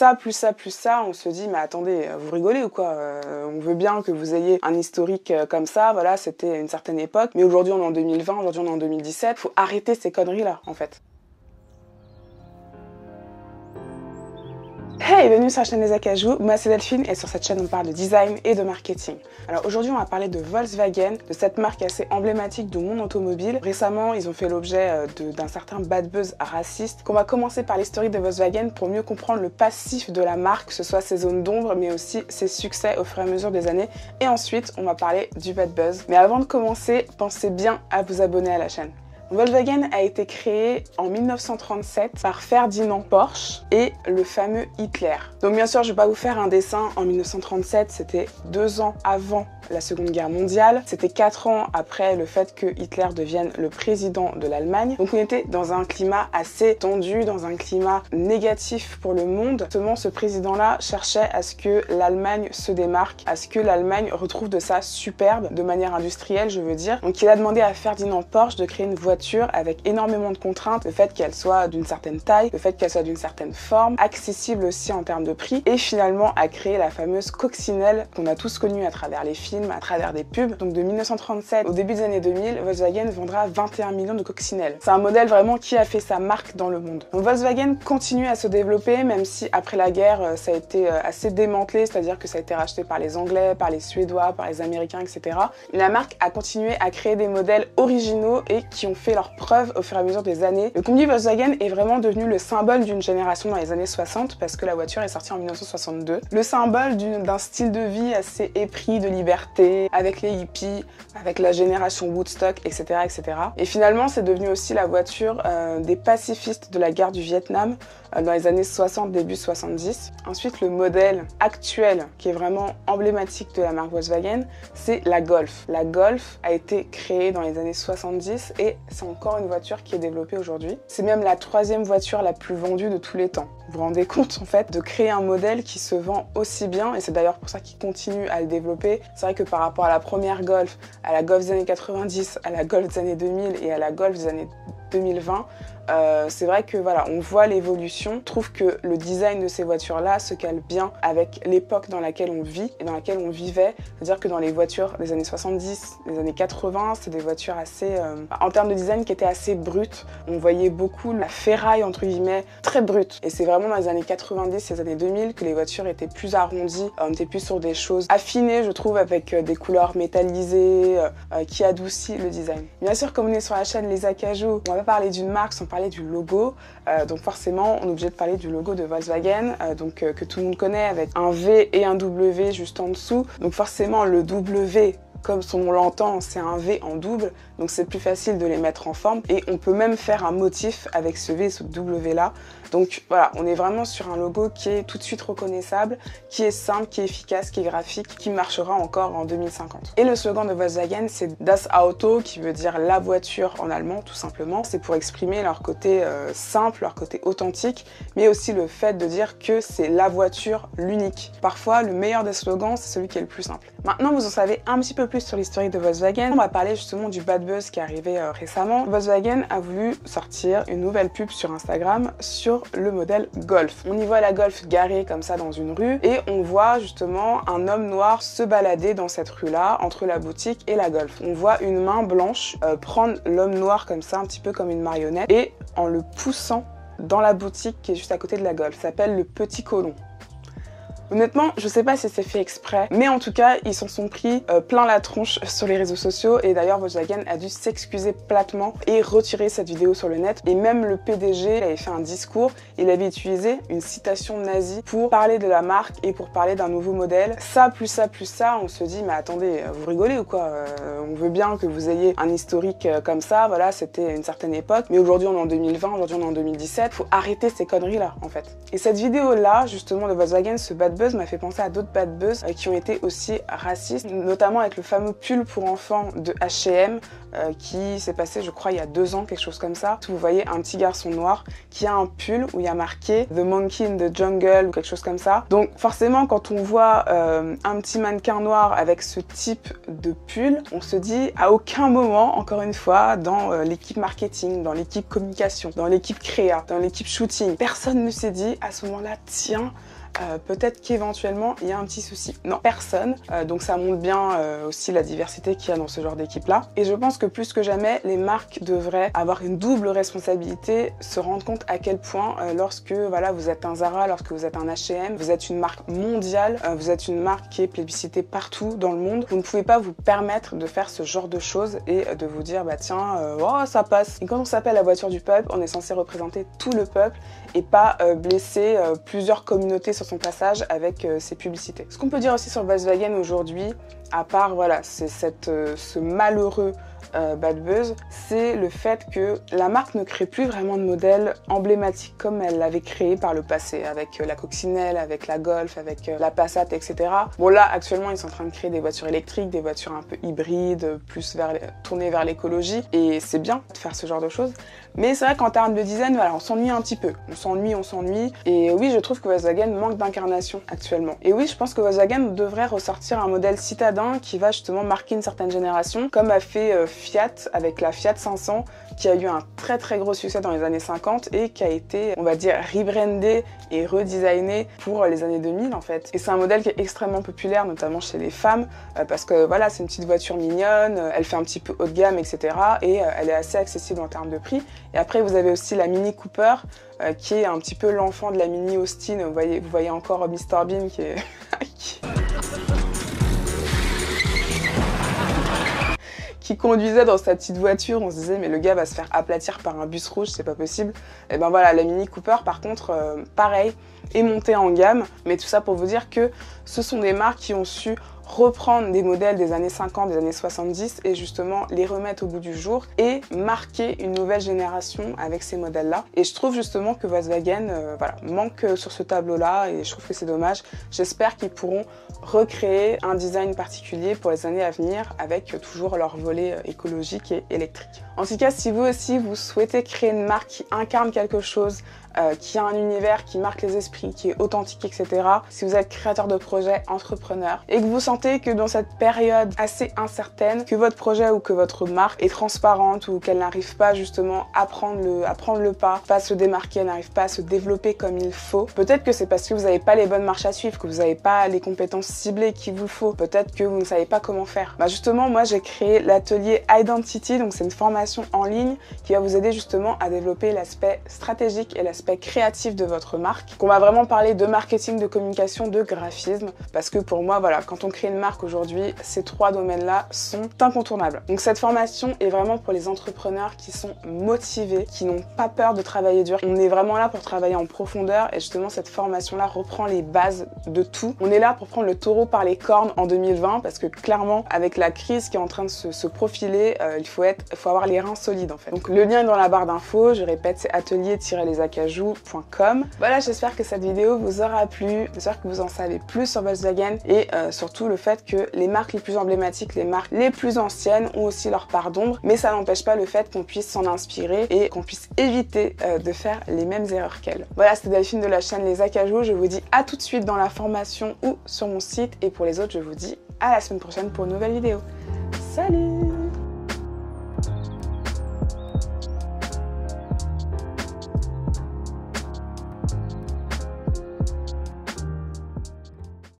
ça, plus ça, plus ça, on se dit mais attendez, vous rigolez ou quoi? On veut bien que vous ayez un historique comme ça, voilà, c'était une certaine époque, mais aujourd'hui on est en 2020, aujourd'hui on est en 2017, faut arrêter ces conneries-là, en fait. Hey, bienvenue sur la chaîne Les Acajou, moi c'est Delphine et sur cette chaîne on parle de design et de marketing. Alors aujourd'hui on va parler de Volkswagen, de cette marque assez emblématique du monde automobile. Récemment ils ont fait l'objet d'un certain bad buzz raciste. On va commencer par l'historique de Volkswagen pour mieux comprendre le passif de la marque, que ce soit ses zones d'ombre mais aussi ses succès au fur et à mesure des années. Et ensuite on va parler du bad buzz. Mais avant de commencer, pensez bien à vous abonner à la chaîne. Volkswagen a été créé en 1937 par Ferdinand Porsche et le fameux Hitler. Donc bien sûr, je ne vais pas vous faire un dessin en 1937, c'était 2 ans avant la Seconde Guerre mondiale. C'était 4 ans après le fait que Hitler devienne le président de l'Allemagne. Donc on était dans un climat assez tendu, dans un climat négatif pour le monde. Seulement ce président-là cherchait à ce que l'Allemagne se démarque, à ce que l'Allemagne retrouve de sa superbe, de manière industrielle je veux dire. Donc il a demandé à Ferdinand Porsche de créer une voiture avec énormément de contraintes, le fait qu'elle soit d'une certaine taille, le fait qu'elle soit d'une certaine forme, accessible aussi en termes de prix, et finalement a créé la fameuse coccinelle qu'on a tous connue à travers les films, à travers des pubs. Donc de 1937 au début des années 2000, Volkswagen vendra 21 millions de coccinelles. C'est un modèle vraiment qui a fait sa marque dans le monde. Donc Volkswagen continue à se développer, même si après la guerre ça a été assez démantelé, c'est-à-dire que ça a été racheté par les Anglais, par les Suédois, par les Américains, etc. La marque a continué à créer des modèles originaux et qui ont fait leurs preuves au fur et à mesure des années. Le combi Volkswagen est vraiment devenu le symbole d'une génération dans les années 60 parce que la voiture est sortie en 1962. Le symbole d'un style de vie assez épris de liberté, avec les hippies, avec la génération Woodstock, etc. etc. Et finalement, c'est devenu aussi la voiture des pacifistes de la guerre du Vietnam dans les années 60, début 70. Ensuite, le modèle actuel qui est vraiment emblématique de la marque Volkswagen, c'est la Golf. La Golf a été créée dans les années 70 et c'est encore une voiture qui est développée aujourd'hui. C'est même la 3e voiture la plus vendue de tous les temps. Vous vous rendez compte en fait de créer un modèle qui se vend aussi bien, et c'est d'ailleurs pour ça qu'ils continuent à le développer. C'est vrai que par rapport à la première Golf, à la Golf des années 90, à la Golf des années 2000 et à la Golf des années 2020, c'est vrai que voilà, on voit l'évolution. Je trouve que le design de ces voitures-là se cale bien avec l'époque dans laquelle on vit et dans laquelle on vivait. C'est-à-dire que dans les voitures des années 70, des années 80, c'est des voitures assez, en termes de design, qui étaient assez brutes. On voyait beaucoup la ferraille, entre guillemets, très brute. Et c'est vraiment dans les années 90 et les années 2000 que les voitures étaient plus arrondies. On était plus sur des choses affinées, je trouve, avec des couleurs métallisées, qui adoucissent le design. Bien sûr, comme on est sur la chaîne Les Acajou, on va pas parler d'une marque sans parler du logo, donc forcément on est obligé de parler du logo de Volkswagen, que tout le monde connaît avec un V et un W juste en dessous. Donc forcément le W, comme son nom l'entend, c'est un V en double, donc c'est plus facile de les mettre en forme et on peut même faire un motif avec ce V et ce W là. Donc voilà, on est vraiment sur un logo qui est tout de suite reconnaissable, qui est simple, qui est efficace, qui est graphique, qui marchera encore en 2050. Et le slogan de Volkswagen, c'est Das Auto, qui veut dire la voiture en allemand, tout simplement. C'est pour exprimer leur côté simple, leur côté authentique, mais aussi le fait de dire que c'est la voiture, l'unique. Parfois, le meilleur des slogans, c'est celui qui est le plus simple. Maintenant, vous en savez un petit peu plus sur l'historique de Volkswagen. On va parler justement du bad buzz qui est arrivé récemment. Volkswagen a voulu sortir une nouvelle pub sur Instagram sur le modèle Golf. On y voit la Golf garée comme ça dans une rue et on voit justement un homme noir se balader dans cette rue-là entre la boutique et la Golf. On voit une main blanche prendre l'homme noir comme ça, un petit peu comme une marionnette, et en le poussant dans la boutique qui est juste à côté de la Golf. Ça s'appelle le Petit Colon. Honnêtement, je sais pas si c'est fait exprès, mais en tout cas, ils s'en sont pris plein la tronche sur les réseaux sociaux et d'ailleurs Volkswagen a dû s'excuser platement et retirer cette vidéo sur le net. Et même le PDG avait fait un discours, il avait utilisé une citation nazie pour parler de la marque et pour parler d'un nouveau modèle. Ça, plus ça, plus ça, on se dit mais attendez, vous rigolez ou quoi? On veut bien que vous ayez un historique comme ça, voilà, c'était une certaine époque, mais aujourd'hui on est en 2020, aujourd'hui on est en 2017, faut arrêter ces conneries là en fait. Et cette vidéo là, justement de Volkswagen, ce bad bad buzz m'a fait penser à d'autres bad buzz qui ont été aussi racistes, notamment avec le fameux pull pour enfants de H&M qui s'est passé, je crois, il y a 2 ans, quelque chose comme ça. Vous voyez un petit garçon noir qui a un pull où il y a marqué The Monkey in the Jungle ou quelque chose comme ça. Donc forcément, quand on voit un petit mannequin noir avec ce type de pull, on se dit à aucun moment, encore une fois, dans l'équipe marketing, dans l'équipe communication, dans l'équipe créa, dans l'équipe shooting, personne ne s'est dit à ce moment-là, tiens, peut-être qu'éventuellement il y a un petit souci. Non, personne. Donc ça montre bien aussi la diversité qu'il y a dans ce genre d'équipe-là. Et je pense que plus que jamais, les marques devraient avoir une double responsabilité, se rendre compte à quel point lorsque voilà, vous êtes un Zara, lorsque vous êtes un H&M, vous êtes une marque mondiale, vous êtes une marque qui est plébiscitée partout dans le monde. Vous ne pouvez pas vous permettre de faire ce genre de choses et de vous dire bah tiens, oh, ça passe. Et quand on s'appelle la voiture du peuple, on est censé représenter tout le peuple et pas blesser plusieurs communautés sur son passage avec ses publicités. Ce qu'on peut dire aussi sur Volkswagen aujourd'hui, à part voilà, c'est ce malheureux bad buzz, c'est le fait que la marque ne crée plus vraiment de modèles emblématiques comme elle l'avait créé par le passé, avec la Coccinelle, avec la Golf, avec la Passat, etc. Bon là, actuellement, ils sont en train de créer des voitures électriques, des voitures un peu hybrides, plus tournées vers l'écologie, et c'est bien de faire ce genre de choses. Mais c'est vrai qu'en termes de design, voilà, on s'ennuie un petit peu. On s'ennuie. Et oui, je trouve que Volkswagen manque d'incarnation actuellement. Et oui, je pense que Volkswagen devrait ressortir un modèle citadin qui va justement marquer une certaine génération, comme a fait Fiat avec la Fiat 500, qui a eu un très très gros succès dans les années 50 et qui a été, on va dire, rebrandé et redesigné pour les années 2000 en fait. Et c'est un modèle qui est extrêmement populaire, notamment chez les femmes, parce que voilà, c'est une petite voiture mignonne, elle fait un petit peu haut de gamme, etc. Et elle est assez accessible en termes de prix. Et après, vous avez aussi la Mini Cooper, qui est un petit peu l'enfant de la Mini Austin. Vous voyez encore Mr Bean qui est... qui conduisait dans sa petite voiture, on se disait mais le gars va se faire aplatir par un bus rouge, c'est pas possible. Et ben voilà, la Mini Cooper par contre, pareil, est montée en gamme, mais tout ça pour vous dire que ce sont des marques qui ont su reprendre des modèles des années 50, des années 70 et justement les remettre au goût du jour et marquer une nouvelle génération avec ces modèles-là. Et je trouve justement que Volkswagen voilà, manque sur ce tableau-là et je trouve que c'est dommage. J'espère qu'ils pourront recréer un design particulier pour les années à venir avec toujours leur volet écologique et électrique. En tout cas, si vous aussi vous souhaitez créer une marque qui incarne quelque chose, qui a un univers qui marque les esprits, qui est authentique, etc. Si vous êtes créateur de projet, entrepreneur, et que vous sentez que dans cette période assez incertaine, que votre projet ou que votre marque est transparente ou qu'elle n'arrive pas justement à prendre le pas, pas à se démarquer, elle n'arrive pas à se développer comme il faut, peut-être que c'est parce que vous n'avez pas les bonnes marches à suivre, que vous n'avez pas les compétences ciblées qu'il vous faut, peut-être que vous ne savez pas comment faire. Bah justement, moi j'ai créé l'atelier Identity, donc c'est une formation en ligne qui va vous aider justement à développer l'aspect stratégique et l'aspect créatif de votre marque. On va vraiment parler de marketing, de communication, de graphisme, parce que pour moi, voilà, quand on crée une marque aujourd'hui, ces 3 domaines-là sont incontournables. Donc cette formation est vraiment pour les entrepreneurs qui sont motivés, qui n'ont pas peur de travailler dur. On est vraiment là pour travailler en profondeur et justement cette formation-là reprend les bases de tout. On est là pour prendre le taureau par les cornes en 2020 parce que clairement, avec la crise qui est en train de se profiler, il faut avoir les reins solides en fait. Donc le lien est dans la barre d'infos, je répète, c'est atelier-lesacajou.com. Voilà, j'espère que cette vidéo vous aura plu, j'espère que vous en savez plus sur Volkswagen et surtout le fait que les marques les plus emblématiques, les marques les plus anciennes ont aussi leur part d'ombre, mais ça n'empêche pas le fait qu'on puisse s'en inspirer et qu'on puisse éviter de faire les mêmes erreurs qu'elles. Voilà, c'était Delphine de la chaîne Les Acajou, je vous dis à tout de suite dans la formation ou sur mon site et pour les autres, je vous dis à la semaine prochaine pour une nouvelle vidéo. Salut!